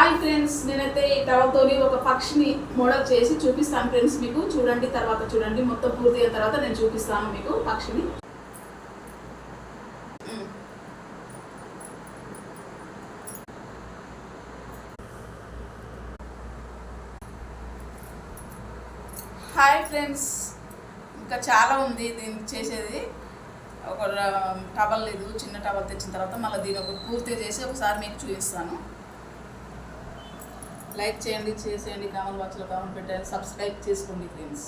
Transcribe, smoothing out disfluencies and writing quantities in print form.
Hi friends, నేనైతే ఈ టవల్తోని ఒక పక్షిని మోడల్ చేసి చూపిస్తాను ఫ్రెండ్స్. మీకు చూడండి, తర్వాత చూడండి, మొత్తం పూర్తి అయిన తర్వాత నేను చూపిస్తాను మీకు పక్షిని. హాయ్ ఫ్రెండ్స్, ఇంకా చాలా ఉంది దీనికి చేసేది. ఒక టవల్ లేదు, చిన్న టవల్ తెచ్చిన తర్వాత మళ్ళీ దీని ఒక పూర్తిగా చేసి ఒకసారి మీకు చూపిస్తాను. లైక్ చేయండి, చేసేయండి, కామెంట్ బాక్స్లో కామెంట్ పెట్టండి, సబ్స్క్రైబ్ చేసుకోండి ఫ్రెండ్స్.